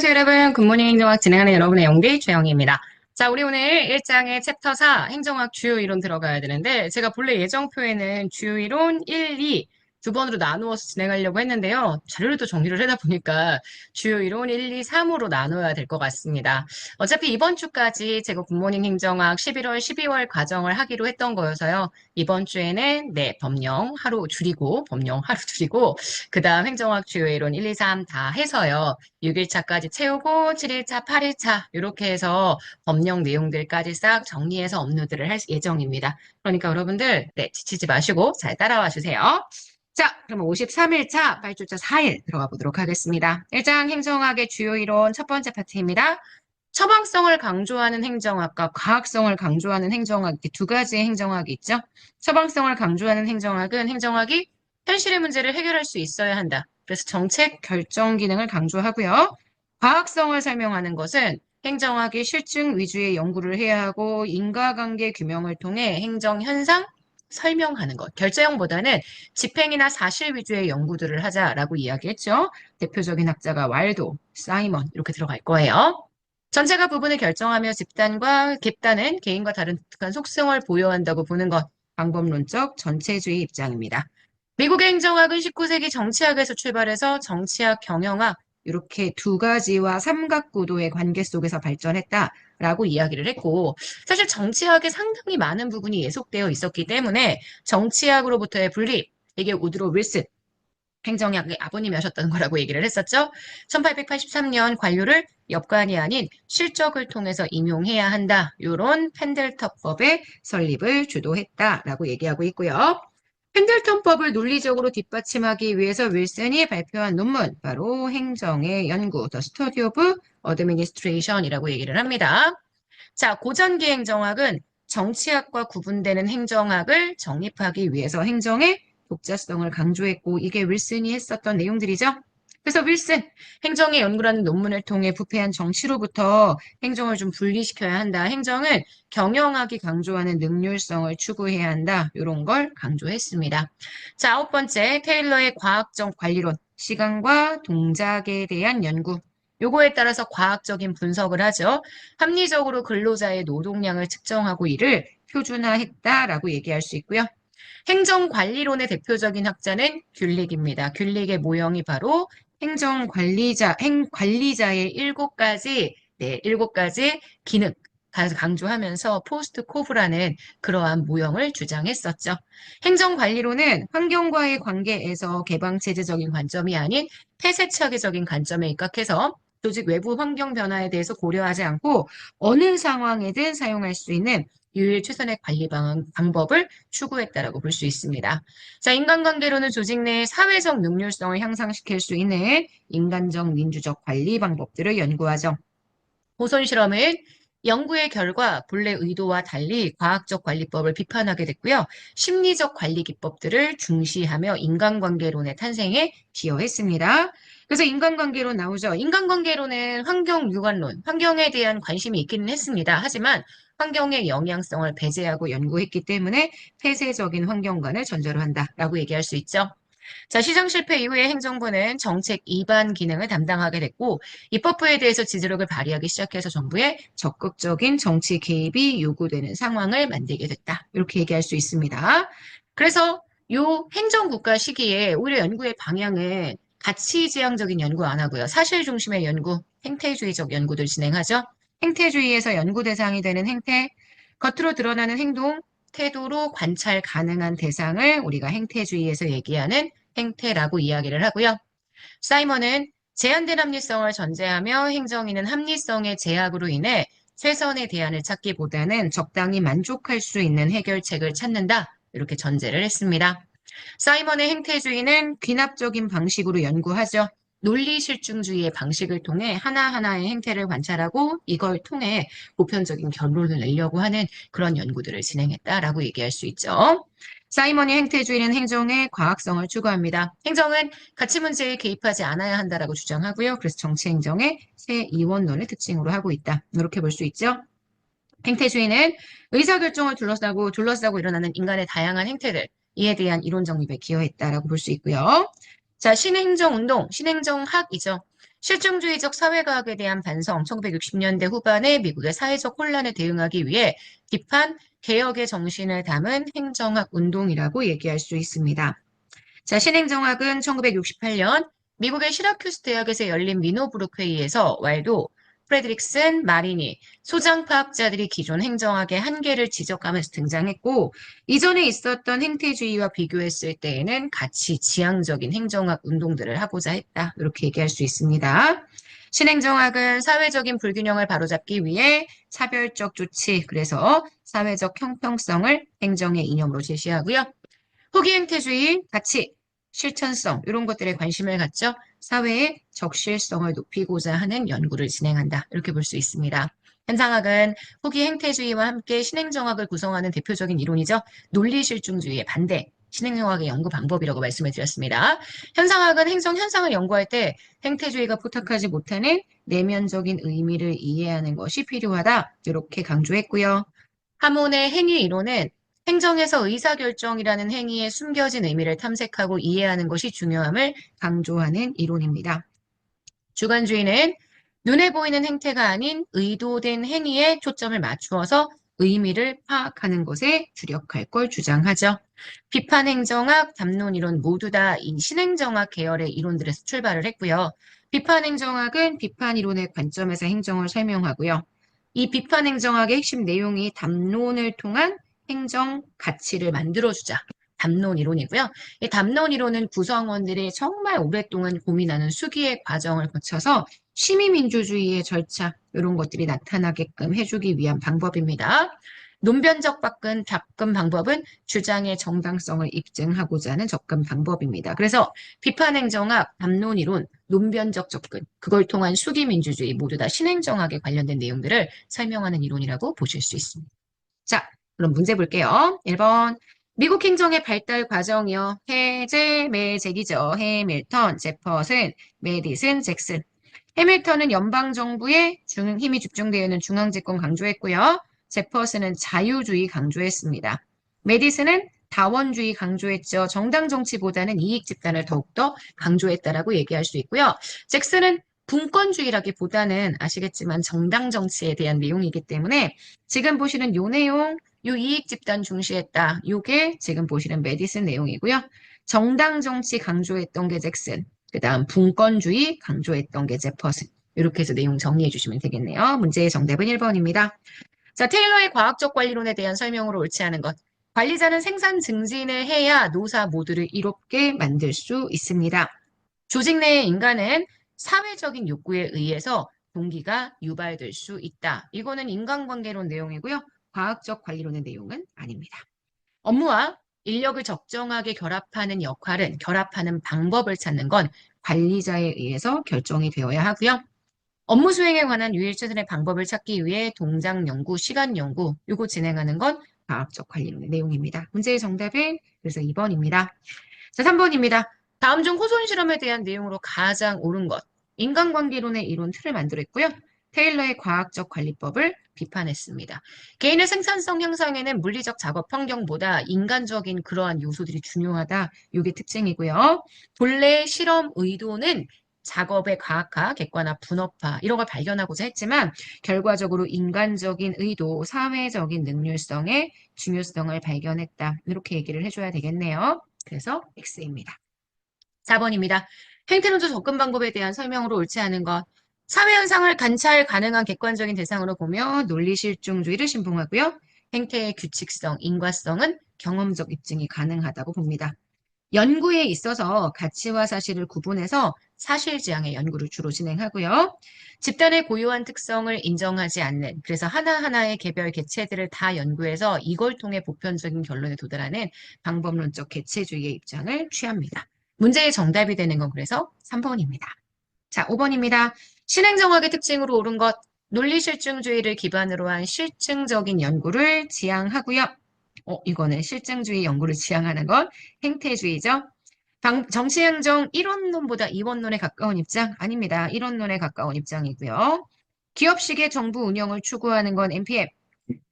안녕하세요, 여러분. 굿모닝 행정학 진행하는 여러분의 영디 최영희입니다. 자, 우리 오늘 1장의 챕터 4 행정학 주요 이론 들어가야 되는데, 제가 본래 예정표에는 주요 이론 1, 2 두 번으로 나누어서 진행하려고 했는데요. 자료를 또 정리를 하다 보니까 주요 이론 1, 2, 3으로 나눠야 될 것 같습니다. 어차피 이번 주까지 제가 굿모닝 행정학 11월, 12월 과정을 하기로 했던 거여서요. 이번 주에는 법령 하루 줄이고, 그 다음 행정학 주요 이론 1, 2, 3 다 해서요. 6일차까지 채우고 7일차, 8일차 이렇게 해서 법령 내용들까지 싹 정리해서 업로드를 할 예정입니다. 그러니까 여러분들 지치지 마시고 잘 따라와 주세요. 자, 그러면 53일차 8주차 4일 들어가 보도록 하겠습니다. 1장 행정학의 주요 이론 첫 번째 파트입니다. 처방성을 강조하는 행정학과 과학성을 강조하는 행정학 이렇게 두 가지의 행정학이 있죠. 처방성을 강조하는 행정학은 행정학이 현실의 문제를 해결할 수 있어야 한다. 그래서 정책 결정 기능을 강조하고요. 과학성을 설명하는 것은 행정학이 실증 위주의 연구를 해야 하고 인과관계 규명을 통해 행정 현상 설명하는 것. 결재형보다는 집행이나 사실 위주의 연구들을 하자라고 이야기했죠. 대표적인 학자가 왈도, 사이먼 이렇게 들어갈 거예요. 전체가 부분을 결정하며 집단과 객단은 개인과 다른 독특한 속성을 보여한다고 보는 것. 방법론적 전체주의 입장입니다. 미국의 행정학은 19세기 정치학에서 출발해서 정치학, 경영학 이렇게 두 가지와 삼각구도의 관계 속에서 발전했다라고 이야기를 했고 사실 정치학에 상당히 많은 부분이 예속되어 있었기 때문에 정치학으로부터의 분립, 이게 우드로 윌슨 행정학의 아버님이 하셨던 거라고 얘기를 했었죠. 1883년 관료를 엽관이 아닌 실적을 통해서 임용해야 한다. 이런 펜들턴법의 설립을 주도했다라고 얘기하고 있고요. 펜들턴법을 논리적으로 뒷받침하기 위해서 윌슨이 발표한 논문, 바로 행정의 연구, The Study of Administration이라고 얘기를 합니다. 자, 고전기 행정학은 정치학과 구분되는 행정학을 정립하기 위해서 행정의 독자성을 강조했고 이게 윌슨이 했었던 내용들이죠. 그래서 윌슨, 행정의 연구라는 논문을 통해 부패한 정치로부터 행정을 좀 분리시켜야 한다. 행정은 경영학이 강조하는 능률성을 추구해야 한다. 이런 걸 강조했습니다. 자, 아홉 번째, 테일러의 과학적 관리론, 시간과 동작에 대한 연구. 요거에 따라서 과학적인 분석을 하죠. 합리적으로 근로자의 노동량을 측정하고 이를 표준화했다라고 얘기할 수 있고요. 행정관리론의 대표적인 학자는 귤릭입니다. 귤릭의 모형이 바로 관리자의 일곱 가지 기능, 강조하면서 포스트 코브라는 그러한 모형을 주장했었죠. 행정관리론은 환경과의 관계에서 개방체제적인 관점이 아닌 폐쇄체계적인 관점에 입각해서 조직 외부 환경 변화에 대해서 고려하지 않고 어느 상황에든 사용할 수 있는 유일 최선의 관리 방법을 추구했다라고 볼 수 있습니다. 자, 인간관계로는 조직 내 사회적 능률성을 향상시킬 수 있는 인간적 민주적 관리 방법들을 연구하죠. 보선 실험은 연구의 결과 본래 의도와 달리 과학적 관리법을 비판하게 됐고요. 심리적 관리 기법들을 중시하며 인간관계론의 탄생에 기여했습니다. 그래서 인간관계론 나오죠. 인간관계론은 환경유관론, 환경에 대한 관심이 있기는 했습니다. 하지만 환경의 영향성을 배제하고 연구했기 때문에 폐쇄적인 환경관을 전제로 한다라고 얘기할 수 있죠. 자, 시장 실패 이후에 행정부는 정책 입안 기능을 담당하게 됐고 입법부에 대해서 지지력을 발휘하기 시작해서 정부의 적극적인 정치 개입이 요구되는 상황을 만들게 됐다. 이렇게 얘기할 수 있습니다. 그래서 요 행정국가 시기에 오히려 연구의 방향은 가치지향적인 연구 안 하고요. 사실 중심의 연구, 행태주의적 연구들 진행하죠. 행태주의에서 연구 대상이 되는 행태, 겉으로 드러나는 행동, 태도로 관찰 가능한 대상을 우리가 행태주의에서 얘기하는 행태라고 이야기를 하고요. 사이먼은 제한된 합리성을 전제하며 행정인은 합리성의 제약으로 인해 최선의 대안을 찾기보다는 적당히 만족할 수 있는 해결책을 찾는다. 이렇게 전제를 했습니다. 사이먼의 행태주의는 귀납적인 방식으로 연구하죠. 논리실증주의의 방식을 통해 하나하나의 행태를 관찰하고 이걸 통해 보편적인 결론을 내려고 하는 그런 연구들을 진행했다라고 얘기할 수 있죠. 사이먼의 행태주의는 행정의 과학성을 추구합니다. 행정은 가치 문제에 개입하지 않아야 한다라고 주장하고요. 그래서 정치행정의 새 이원론을 특징으로 하고 있다. 이렇게 볼 수 있죠. 행태주의는 의사결정을 둘러싸고 일어나는 인간의 다양한 행태들, 이에 대한 이론 정립에 기여했다라고 볼 수 있고요. 자, 신행정운동, 신행정학이죠. 실증주의적 사회과학에 대한 반성, 1960년대 후반에 미국의 사회적 혼란에 대응하기 위해 비판, 개혁의 정신을 담은 행정학 운동이라고 얘기할 수 있습니다. 자, 신행정학은 1968년 미국의 시라큐스 대학에서 열린 미노브룩 회의에서 왈도, 프레드릭슨, 마리니, 소장파학자들이 기존 행정학의 한계를 지적하면서 등장했고, 이전에 있었던 행태주의와 비교했을 때에는 가치 지향적인 행정학 운동들을 하고자 했다. 이렇게 얘기할 수 있습니다. 신행정학은 사회적인 불균형을 바로잡기 위해 차별적 조치, 그래서 사회적 형평성을 행정의 이념으로 제시하고요. 후기 행태주의, 가치, 실천성 이런 것들에 관심을 갖죠. 사회의 적실성을 높이고자 하는 연구를 진행한다. 이렇게 볼 수 있습니다. 현상학은 후기 행태주의와 함께 신행정학을 구성하는 대표적인 이론이죠. 논리실증주의의 반대, 신행정학의 연구 방법이라고 말씀을 드렸습니다. 현상학은 행정 현상을 연구할 때 행태주의가 부탁하지 못하는 내면적인 의미를 이해하는 것이 필요하다. 이렇게 강조했고요. 하몬의 행위 이론은 행정에서 의사결정이라는 행위에 숨겨진 의미를 탐색하고 이해하는 것이 중요함을 강조하는 이론입니다. 주관주의는 눈에 보이는 행태가 아닌 의도된 행위에 초점을 맞추어서 의미를 파악하는 것에 주력할 걸 주장하죠. 비판행정학, 담론이론 모두 다 이 신행정학 계열의 이론들에서 출발을 했고요. 비판행정학은 비판이론의 관점에서 행정을 설명하고요. 이 비판행정학의 핵심 내용이 담론을 통한 행정 가치를 만들어주자. 담론 이론이고요. 이 담론 이론은 구성원들이 정말 오랫동안 고민하는 수기의 과정을 거쳐서 시민민주주의의 절차 이런 것들이 나타나게끔 해주기 위한 방법입니다. 논변적 접근 방법은 주장의 정당성을 입증하고자 하는 접근 방법입니다. 그래서 비판행정학, 담론이론, 논변적 접근, 그걸 통한 수기민주주의 모두 다 신행정학에 관련된 내용들을 설명하는 이론이라고 보실 수 있습니다. 자, 그럼 문제 볼게요. 1번. 미국 행정의 발달 과정이요. 해제, 매제기죠. 해밀턴, 제퍼슨, 메디슨, 잭슨. 해밀턴은 연방정부에 힘이 집중되어 있는 중앙집권 강조했고요. 제퍼슨은 자유주의 강조했습니다. 메디슨은 다원주의 강조했죠. 정당 정치보다는 이익 집단을 더욱더 강조했다라고 얘기할 수 있고요. 잭슨은 분권주의라기보다는 아시겠지만 정당 정치에 대한 내용이기 때문에 지금 보시는 요 내용, 요 이익 집단 중시했다. 요게 지금 보시는 메디슨 내용이고요. 정당 정치 강조했던 게 잭슨, 그 다음 분권주의 강조했던 게 제퍼슨. 이렇게 해서 내용 정리해 주시면 되겠네요. 문제의 정답은 1번입니다. 자, 테일러의 과학적 관리론에 대한 설명으로 옳지 않은 것. 관리자는 생산 증진을 해야 노사 모두를 이롭게 만들 수 있습니다. 조직 내의 인간은 사회적인 욕구에 의해서 동기가 유발될 수 있다. 이거는 인간관계론 내용이고요. 과학적 관리론의 내용은 아닙니다. 업무와 인력을 적정하게 결합하는 역할은 결합하는 방법을 찾는 건 관리자에 의해서 결정이 되어야 하고요. 업무 수행에 관한 유일 최선의 방법을 찾기 위해 동작 연구, 시간 연구, 요거 진행하는 건 과학적 관리론의 내용입니다. 문제의 정답은 그래서 2번입니다. 자, 3번입니다. 다음 중 호손 실험에 대한 내용으로 가장 옳은 것. 인간관계론의 이론 틀을 만들었고요. 테일러의 과학적 관리법을 비판했습니다. 개인의 생산성 향상에는 물리적 작업 환경보다 인간적인 그러한 요소들이 중요하다. 이게 특징이고요. 본래 실험 의도는 작업의 과학화, 객관화, 분업화 이런 걸 발견하고자 했지만 결과적으로 인간적인 의도, 사회적인 능률성의 중요성을 발견했다. 이렇게 얘기를 해줘야 되겠네요. 그래서 X입니다. 4번입니다. 행태론적 접근 방법에 대한 설명으로 옳지 않은 것. 사회 현상을 관찰 가능한 객관적인 대상으로 보며 논리실증주의를 신봉하고요. 행태의 규칙성, 인과성은 경험적 입증이 가능하다고 봅니다. 연구에 있어서 가치와 사실을 구분해서 사실지향의 연구를 주로 진행하고요. 집단의 고유한 특성을 인정하지 않는, 그래서 하나하나의 개별 개체들을 다 연구해서 이걸 통해 보편적인 결론에 도달하는 방법론적 개체주의의 입장을 취합니다. 문제의 정답이 되는 건 그래서 3번입니다. 자, 5번입니다. 신행정학의 특징으로 옳은 것, 논리실증주의를 기반으로 한 실증적인 연구를 지향하고요. 이거는 실증주의 연구를 지향하는 건 행태주의죠. 정치행정 1원론보다 2원론에 가까운 입장? 아닙니다. 1원론에 가까운 입장이고요. 기업식의 정부 운영을 추구하는 건 NPM,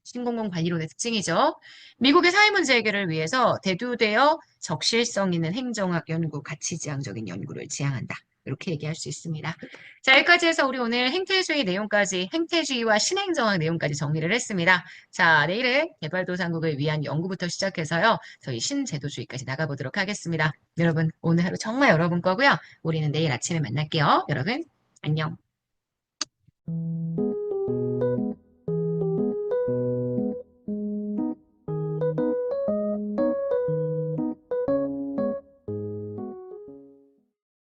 신공공관리론의 특징이죠. 미국의 사회 문제 해결을 위해서 대두되어 적실성 있는 행정학 연구, 가치지향적인 연구를 지향한다. 이렇게 얘기할 수 있습니다. 자, 여기까지 해서 우리 오늘 행태주의 내용까지, 행태주의와 신행정학 내용까지 정리를 했습니다. 자, 내일은 개발도상국을 위한 연구부터 시작해서요. 저희 신제도주의까지 나가보도록 하겠습니다. 여러분, 오늘 하루 정말 여러분 거고요. 우리는 내일 아침에 만날게요. 여러분, 안녕.